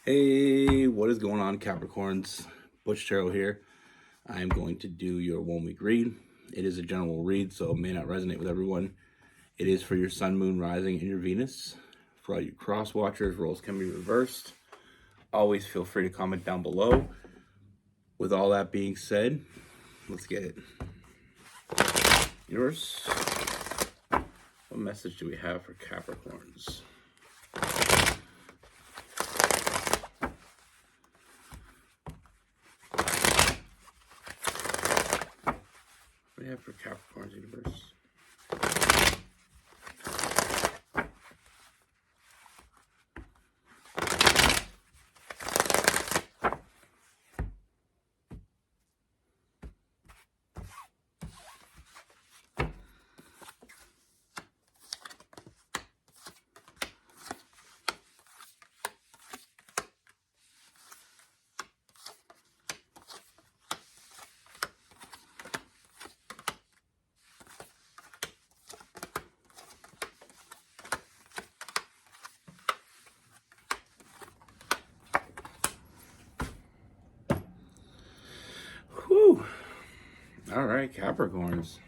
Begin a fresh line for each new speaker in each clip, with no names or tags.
Hey, what is going on, Capricorns? Butch Tarot here. I'm going to do your 1 week read. It is a general read, so it may not resonate with everyone. It is for your Sun, Moon, Rising, and your Venus. For all you cross watchers, roles can be reversed. Always feel free to comment down below. With all that being said, let's get it. Universe, what message do we have for Capricorns? What do we have for Capricorn's universe? Whew. All right, Capricorns.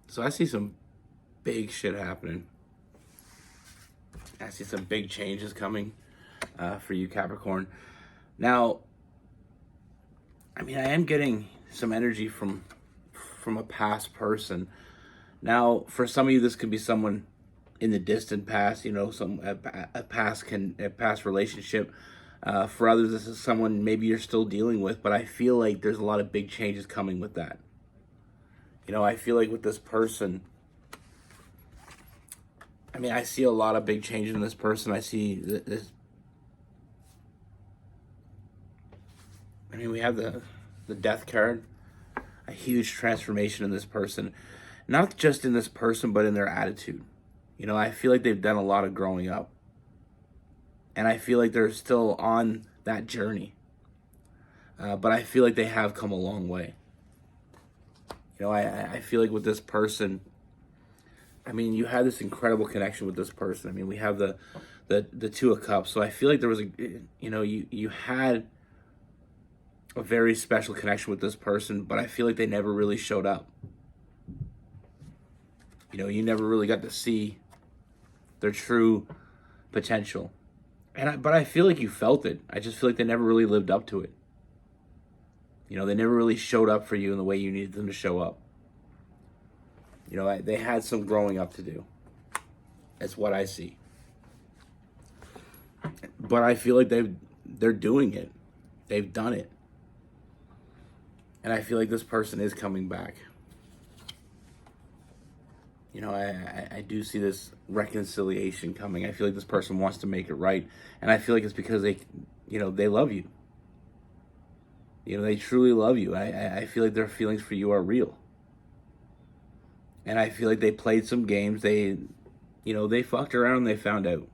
So I see some big shit happening. I see some big changes coming for you, Capricorn. Now, I am getting some energy from a past person. Now, for some of you, this could be someone in the distant past. A past relationship. For others, this is someone maybe you're still dealing with. But I feel like there's a lot of big changes coming with that. I feel like with this person, I see a lot of big changes in this person. I see this. We have the death card, a huge transformation in this person, not just in this person, but in their attitude. I feel like they've done a lot of growing up, and I feel like they're still on that journey. But I feel like they have come a long way. I feel like with this person, you had this incredible connection with this person. We have the Two of Cups, so I feel like there was you had a very special connection with this person, but I feel like they never really showed up. You never really got to see their true potential. But I feel like you felt it. I just feel like they never really lived up to it. They never really showed up for you in the way you needed them to show up. They had some growing up to do. That's what I see. But I feel like they're doing it. They've done it. And I feel like this person is coming back. I do see this reconciliation coming. I feel like this person wants to make it right. And I feel like it's because they love you. They truly love you. I feel like their feelings for you are real. And I feel like they played some games. They fucked around and they found out.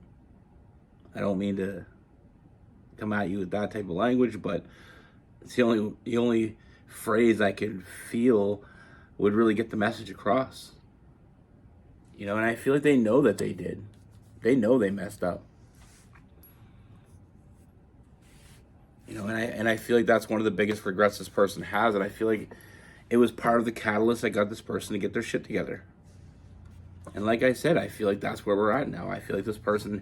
I don't mean to come at you with that type of language, but it's the only phrase I can feel would really get the message across. And I feel like they know that they did. They know they messed up. And I feel like that's one of the biggest regrets this person has, and I feel like it was part of the catalyst that got this person to get their shit together. And like I said, I feel like that's where we're at now. I feel like this person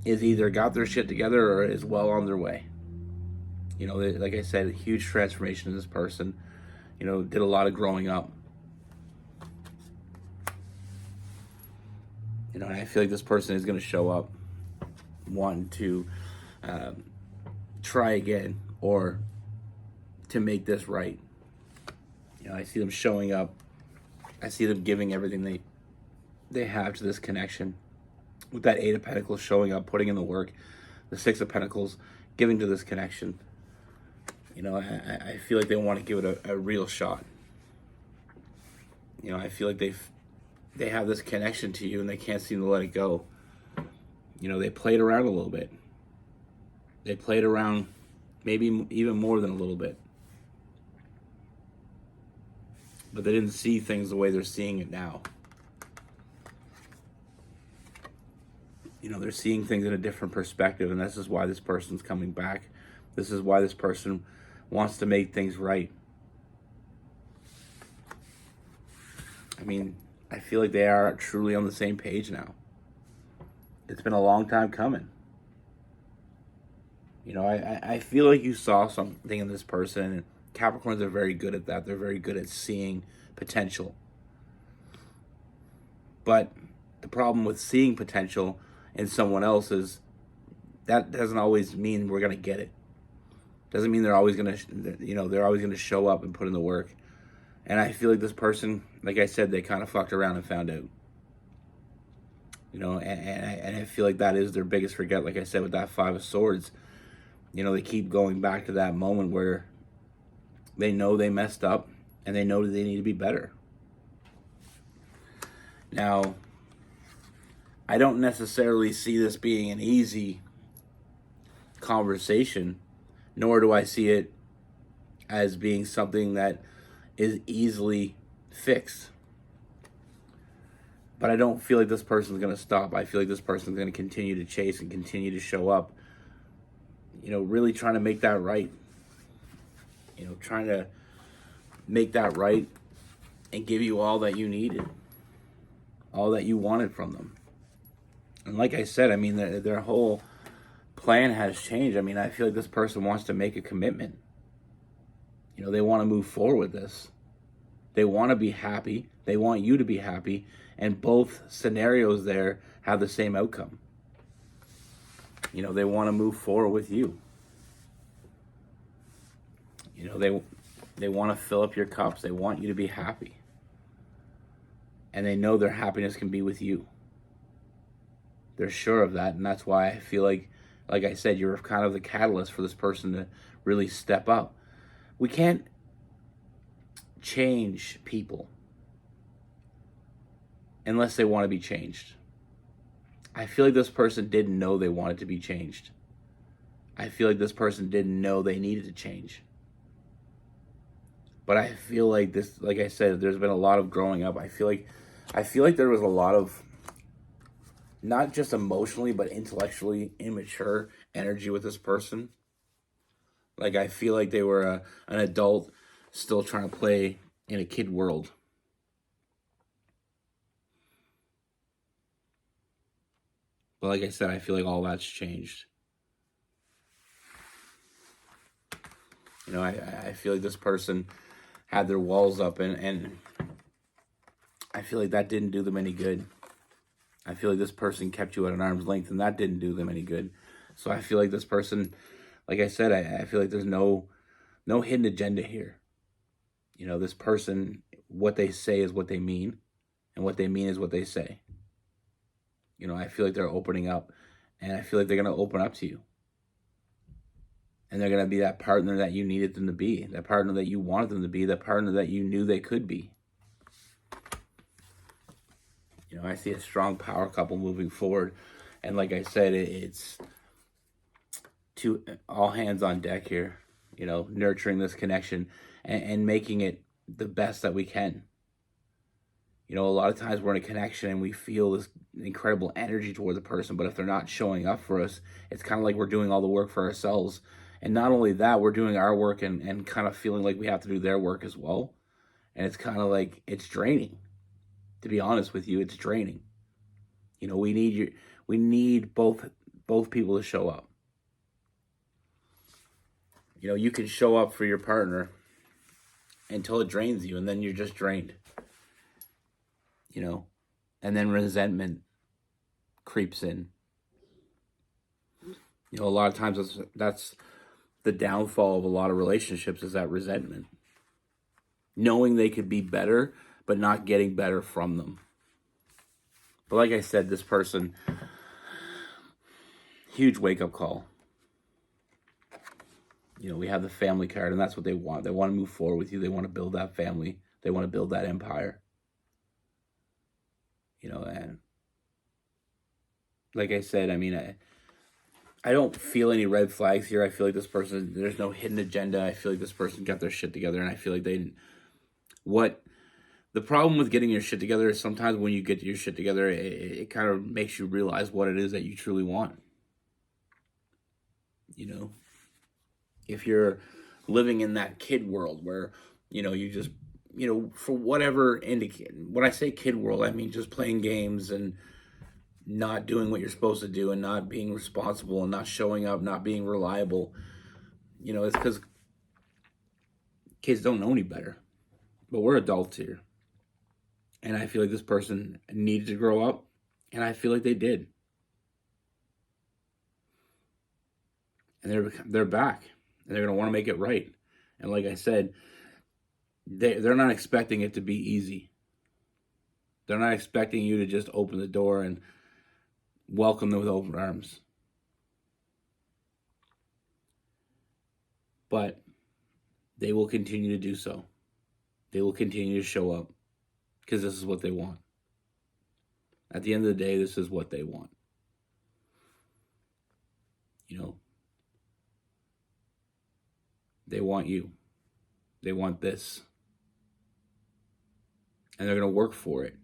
is either got their shit together or is well on their way. Like I said, a huge transformation in this person. Did a lot of growing up. And I feel like this person is going to show up wanting to try again or to make this right. I see them showing up. I see them giving everything they have to this connection. With that Eight of Pentacles showing up, putting in the work. The Six of Pentacles giving to this connection. I feel like they want to give it a real shot. I feel like they have this connection to you and they can't seem to let it go. They played around a little bit. They played around maybe even more than a little bit. But they didn't see things the way they're seeing it now. They're seeing things in a different perspective, and this is why this person's coming back. This is why this person wants to make things right. I mean, I feel like they are truly on the same page now. It's been a long time coming. I feel like you saw something in this person, and Capricorns are very good at that. They're very good at seeing potential. But the problem with seeing potential in someone else is that doesn't always mean we're going to get it. Doesn't mean they're always going to, they're always going to show up and put in the work. And I feel like this person, like I said, they kind of fucked around and found out. And I feel like that is their biggest regret. Like I said, with that Five of Swords, they keep going back to that moment where they know they messed up and they know that they need to be better. Now, I don't necessarily see this being an easy conversation, nor do I see it as being something that is easily fixed. But I don't feel like this person's going to stop. I feel like this person's going to continue to chase and continue to show up. Really trying to make that right. Trying to make that right and give you all that you needed, all that you wanted from them. And like I said, I mean, their whole plan has changed. I mean, I feel like this person wants to make a commitment. They want to move forward with this. They want to be happy. They want you to be happy. And both scenarios there have the same outcome. They want to move forward with you. They want to fill up your cups. They want you to be happy. And they know their happiness can be with you. They're sure of that, and that's why I feel like I said, you're kind of the catalyst for this person to really step up. We can't change people unless they want to be changed. I feel like this person didn't know they wanted to be changed. I feel like this person didn't know they needed to change. But I feel like this, like I said, there's been a lot of growing up. I feel like there was a lot of, not just emotionally, but intellectually immature energy with this person. Like, I feel like they were an adult still trying to play in a kid world. But like I said, I feel like all that's changed. I feel like this person had their walls up, and I feel like that didn't do them any good. I feel like this person kept you at an arm's length, and that didn't do them any good. So I feel like this person, like I said, I feel like there's no hidden agenda here. This person, what they say is what they mean, and what they mean is what they say. I feel like they're opening up, and I feel like they're going to open up to you. And they're going to be that partner that you needed them to be, that partner that you wanted them to be, that partner that you knew they could be. I see a strong power couple moving forward. And like I said, it's all hands on deck here, nurturing this connection and making it the best that we can. A lot of times we're in a connection and we feel this incredible energy towards a person, but if they're not showing up for us, it's kind of like we're doing all the work for ourselves. And not only that, we're doing our work and kind of feeling like we have to do their work as well. And it's kind of like, it's draining. To be honest with you, it's draining. We need both people to show up. You can show up for your partner until it drains you, and then you're just drained. And then resentment creeps in. A lot of times that's the downfall of a lot of relationships, is that resentment. Knowing they could be better, but not getting better from them. But like I said, this person, huge wake-up call. We have the family card, and that's what they want. They want to move forward with you. They want to build that family. They want to build that empire. And like I said, I mean, I don't feel any red flags here. I feel like this person, there's no hidden agenda. I feel like this person got their shit together, and I feel like what The problem with getting your shit together is sometimes when you get your shit together, it kind of makes you realize what it is that you truly want. You know, if you're living in that kid world where, you just, for whatever indicate, when I say kid world, I mean just playing games and not doing what you're supposed to do and not being responsible and not showing up, not being reliable. It's because kids don't know any better. But we're adults here. And I feel like this person needed to grow up, and I feel like they did. And they're back, and they're going to want to make it right. And like I said, they're not expecting it to be easy. They're not expecting you to just open the door and welcome them with open arms. But they will continue to do so. They will continue to show up because this is what they want. At the end of the day, this is what they want. They want you. They want this. And they're going to work for it.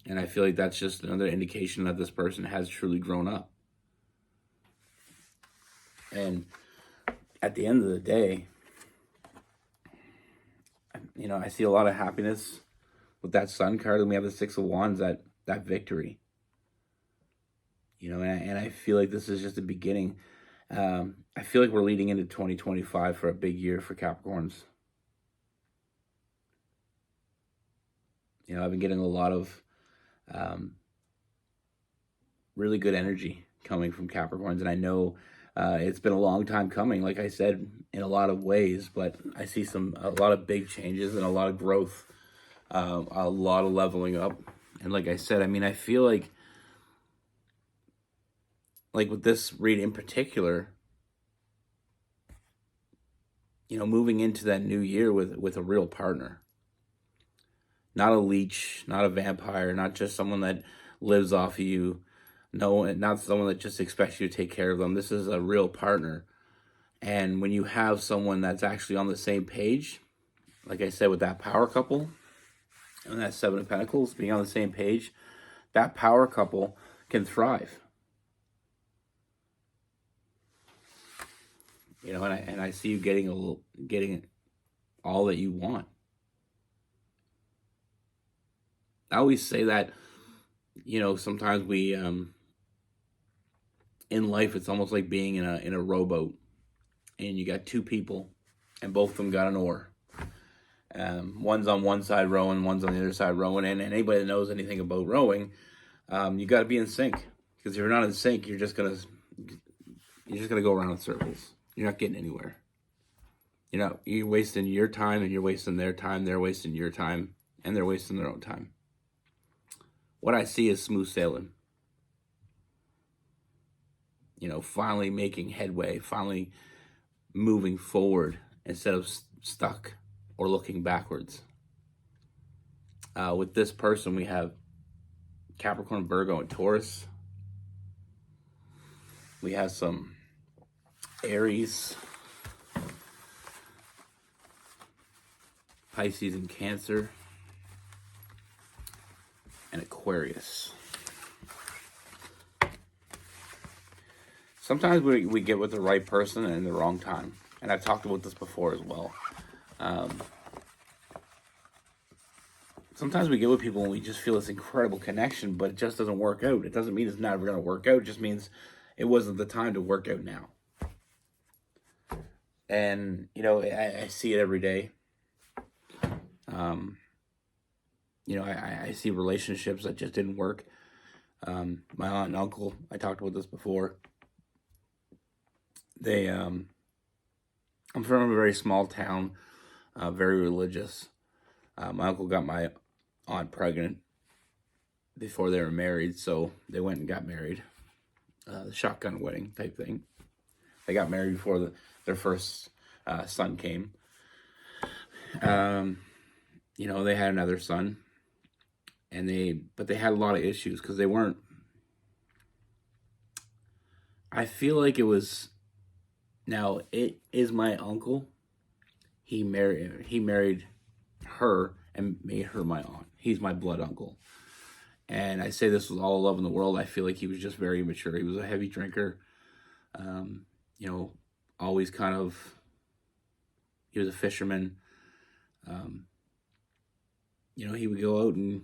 And I feel like that's just another indication that this person has truly grown up. And at the end of the day, I see a lot of happiness with that Sun card, and we have the Six of Wands, that victory. And I feel like this is just the beginning. I feel like we're leading into 2025 for a big year for Capricorns. I've been getting a lot of really good energy coming from Capricorns, and I know it's been a long time coming, like I said, in a lot of ways, but I see a lot of big changes and a lot of growth, a lot of leveling up. And like I said, I feel like with this read in particular, moving into that new year with a real partner. Not a leech, not a vampire, not just someone that lives off of you. No, not someone that just expects you to take care of them. This is a real partner. And when you have someone that's actually on the same page, like I said, with that power couple and that Seven of Pentacles being on the same page, that power couple can thrive. And I see you getting all that you want. I always say that, sometimes we, in life, it's almost like being in a rowboat, and you got two people, and both of them got an oar. One's on one side rowing, one's on the other side rowing, and anybody that knows anything about rowing, you got to be in sync, because if you're not in sync, you're just gonna go around in circles. You're not getting anywhere. You're wasting your time, and you're wasting their time. They're wasting your time, and they're wasting their own time. What I see is smooth sailing. Finally making headway, finally moving forward instead of stuck or looking backwards. With this person, we have Capricorn, Virgo, and Taurus. We have some Aries, Pisces, and Cancer, and Aquarius. Sometimes we get with the right person and the wrong time. And I've talked about this before as well. Sometimes we get with people and we just feel this incredible connection, but it just doesn't work out. It doesn't mean it's never going to work out. It just means it wasn't the time to work out now. And, I see it every day. I see relationships that just didn't work. My aunt and uncle, I talked about this before. I'm from a very small town, very religious. My uncle got my aunt pregnant before they were married, so they went and got married. The shotgun wedding type thing. They got married before their first son came. They had another son, but they had a lot of issues because they weren't. I feel like it was. Now it is my uncle. He married her and made her my aunt. He's my blood uncle. And I say this with all love in the world. I feel like he was just very immature. He was a heavy drinker. You know, always kind of, he was a fisherman. You know, he would go out and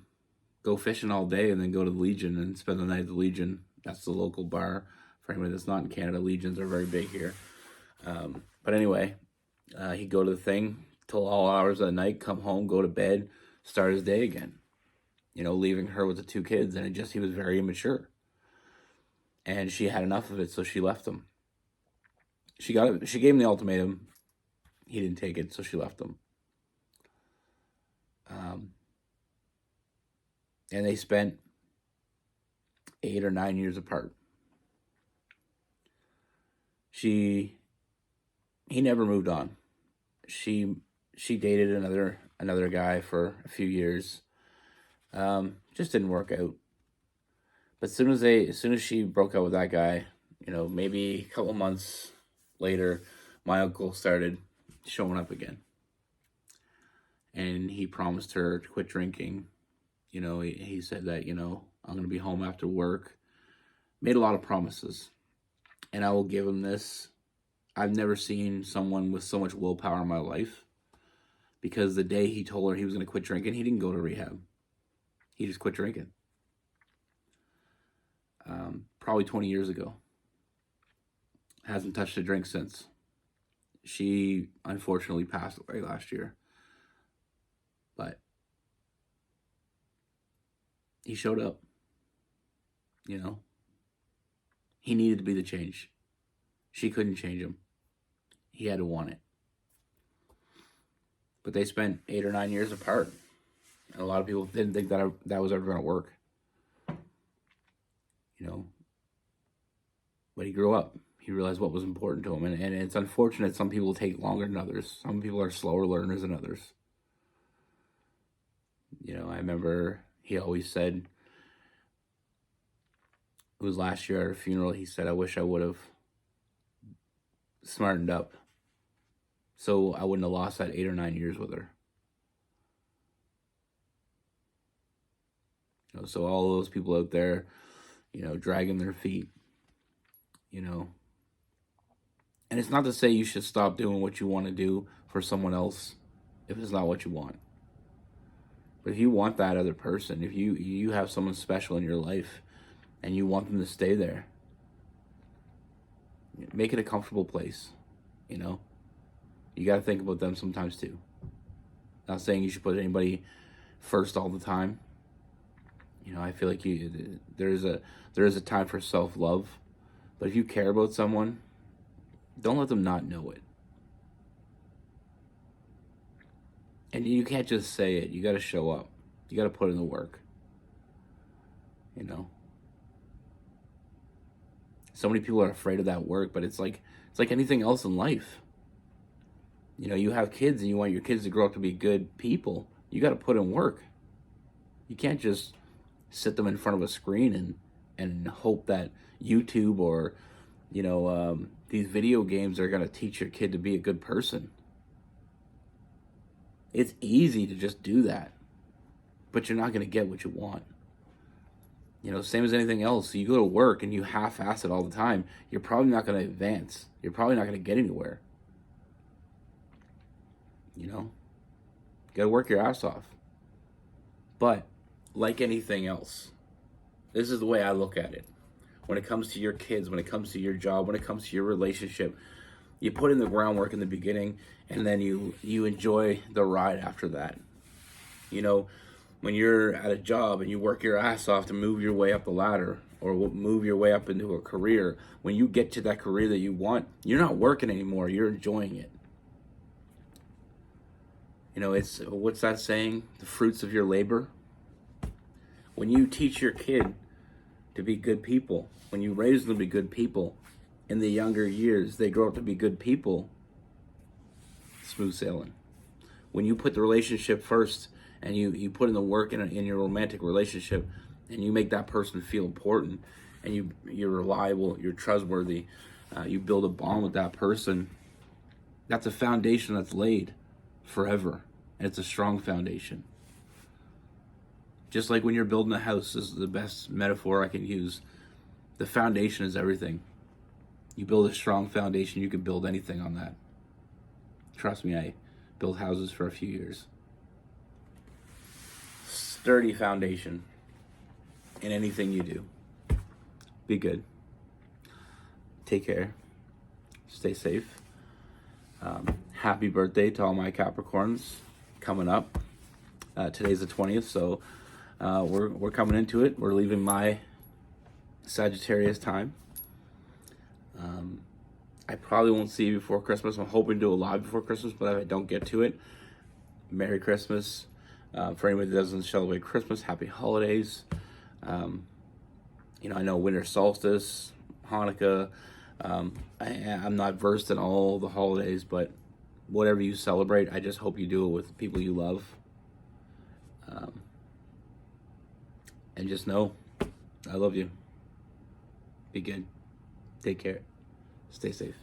go fishing all day and then go to the Legion and spend the night at the Legion. That's the local bar. For anybody that's not in Canada, Legions are very big here. But anyway, he'd go to the thing till all hours of the night, come home, go to bed, start his day again. You know, leaving her with the 2 kids, and he was very immature. And she had enough of it, so she left him. She gave him the ultimatum. He didn't take it, so she left him. And they spent 8 or 9 years apart. He never moved on. She dated another guy for a few years. Just didn't work out. But as soon as she broke up with that guy, you know, maybe a couple months later, my uncle started showing up again. And he promised her to quit drinking. You know, he said that, you know, I'm going to be home after work. Made a lot of promises. And I will give him this. I've never seen someone with so much willpower in my life. Because the day he told her he was going to quit drinking, he didn't go to rehab. He just quit drinking. Probably 20 years ago. Hasn't touched a drink since. She unfortunately passed away last year. But he showed up. You know. He needed to be the change. She couldn't change him. He had to want it. But they spent 8 or 9 years apart. And a lot of people didn't think that was ever going to work. You know. But he grew up. He realized what was important to him. And it's unfortunate some people take longer than others. Some people are slower learners than others. You know, I remember he always said, it was last year at a funeral, he said, I wish I would have smartened up so I wouldn't have lost that 8 or 9 years with her. You know, so all those people out there, you know, dragging their feet, you know. And it's not to say you should stop doing what you want to do for someone else if it's not what you want. But if you want that other person, if you have someone special in your life and you want them to stay there, make it a comfortable place, you know. You got to think about them sometimes too. Not saying you should put anybody first all the time. You know, I feel like there is a time for self-love. But if you care about someone, don't let them not know it. And you can't just say it. You got to show up. You got to put in the work. You know. So many people are afraid of that work, but it's like anything else in life. You know, you have kids and you want your kids to grow up to be good people. You got to put in work. You can't just sit them in front of a screen and hope that YouTube or, you know, these video games are going to teach your kid to be a good person. It's easy to just do that, but you're not going to get what you want. You know, same as anything else. You go to work and you half-ass it all the time, you're probably not going to advance. You're probably not going to get anywhere. You know, you got to work your ass off. But like anything else, this is the way I look at it. When it comes to your kids, when it comes to your job, when it comes to your relationship, you put in the groundwork in the beginning, and then you enjoy the ride after that. You know, when you're at a job and you work your ass off to move your way up the ladder or move your way up into a career, when you get to that career that you want, you're not working anymore, you're enjoying it. You know, it's, what's that saying? The fruits of your labor. When you teach your kid to be good people, when you raise them to be good people, in the younger years, they grow up to be good people, smooth sailing. When you put the relationship first and you put in the work in your romantic relationship and you make that person feel important and you're reliable, you're trustworthy, you build a bond with that person, that's a foundation that's laid forever. And it's a strong foundation. Just like when you're building a house, this is the best metaphor I can use. The foundation is everything. You build a strong foundation, you can build anything on that. Trust me, I built houses for a few years. Sturdy foundation in anything you do. Be good. Take care. Stay safe. Happy birthday to all my Capricorns coming up. Today's the 20th, so we're coming into it. We're leaving my Sagittarius time. I probably won't see you before Christmas. I'm hoping to do a live before Christmas, but if I don't get to it, Merry Christmas. For anybody that doesn't celebrate Christmas, Happy Holidays. I know winter solstice, Hanukkah. I'm not versed in all the holidays, but whatever you celebrate, I just hope you do it with people you love. And just know, I love you. Be good. Take care. Stay safe.